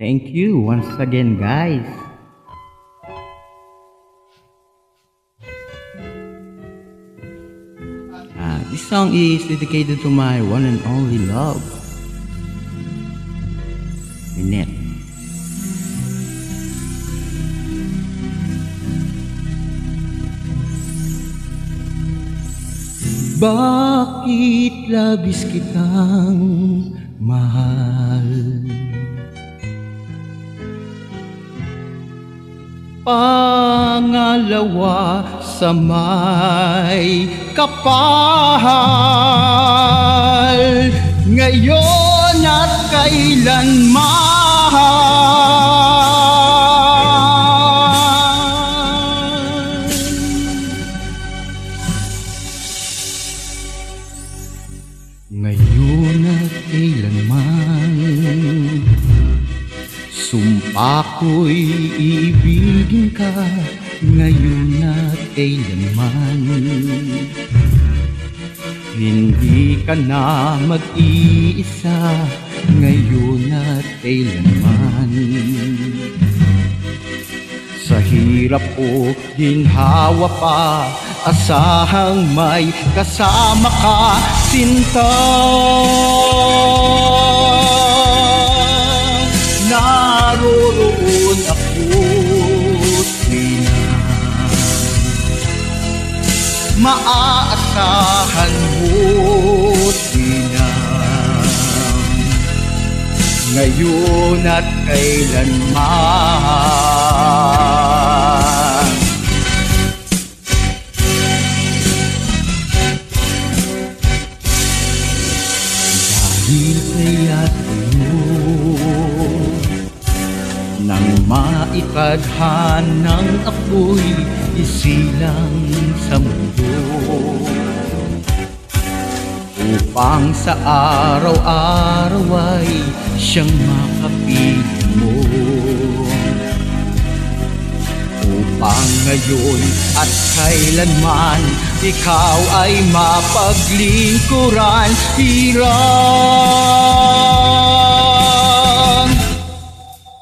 Thank you once again, guys. This song is dedicated to my one and only love, Minette. Bakit labis kitang mahal? Pangalawa sa may kapal, ngayon at kailanman. Ngayon at kailanman, sumpa ko'y iibigin ka. Ngayon at kailanman, hindi ka na mag-iisa. Ngayon at kailanman, sa hirap o ginhawa pa, asahang may kasama ka, sinta. Naroroon ako't maaasahan mo't dinang, ngayon at kailanman. Dahil kaya sa'yo, nang maitadhanang ako'y isilang sa mundo, upang sa araw-araw ay siyang makapiling mo, upang ngayon at kailanman ikaw ay mapaglingkuran. Hirang,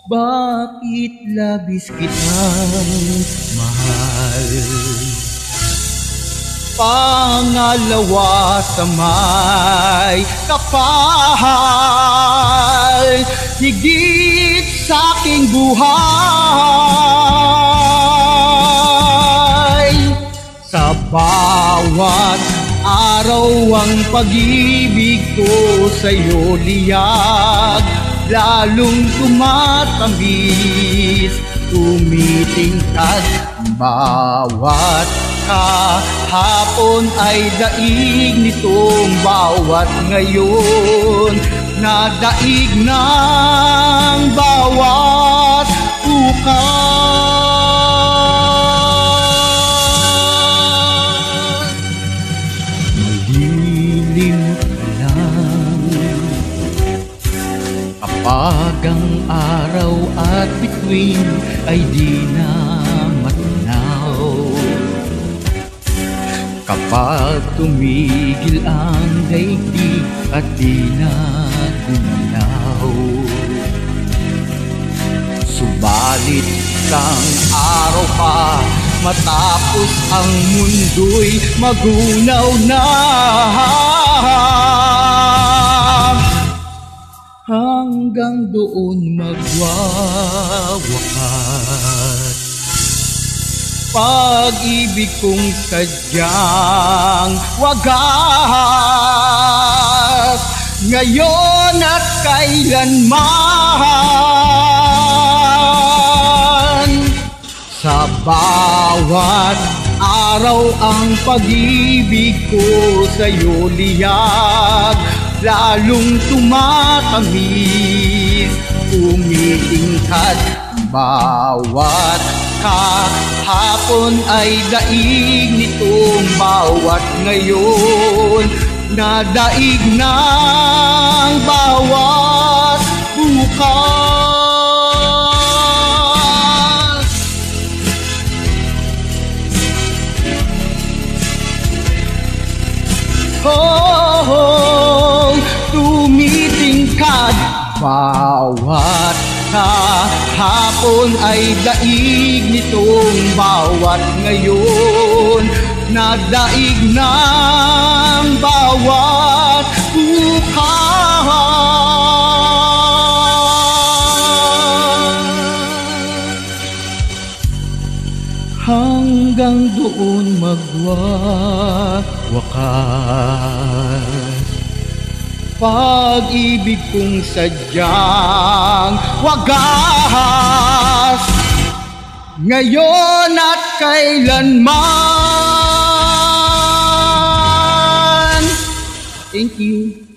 bakit labis kitang mahal? Pangalawa sa may kapal, higit sa aking buhay. Sa bawat araw ang pag-ibig ko sa'yo liyag, lalong tumatamis, tumitingkad. Bawat kahapon ay daig nitong bawat ngayon, na daig ng bawat bukas. Malilim ka lang kapag ang araw at bituin ay di na matanaw, kapag tumigil ang daigdig at di na gumalaw. Subalit isang araw pa, matapos ang mundo'y magunaw na, hanggang doon magwawakas pag-ibig kong sadyang wagas, ngayon at kailanman. Sa bawat araw ang pag-ibig ko sa'yo liyag, lalong tumatamis, umiingkat. Bawat kahapon ay daig nitong bawat ngayon, na daig ng bawat bukas. Oh, tumitingkad bawat kahapon ay daig nitong bawat ngayon, nadaig ng bawat bukas. Hanggang doon magwawakas pag-ibig kong sadyang wagas, ngayon at kailanman. Thank you.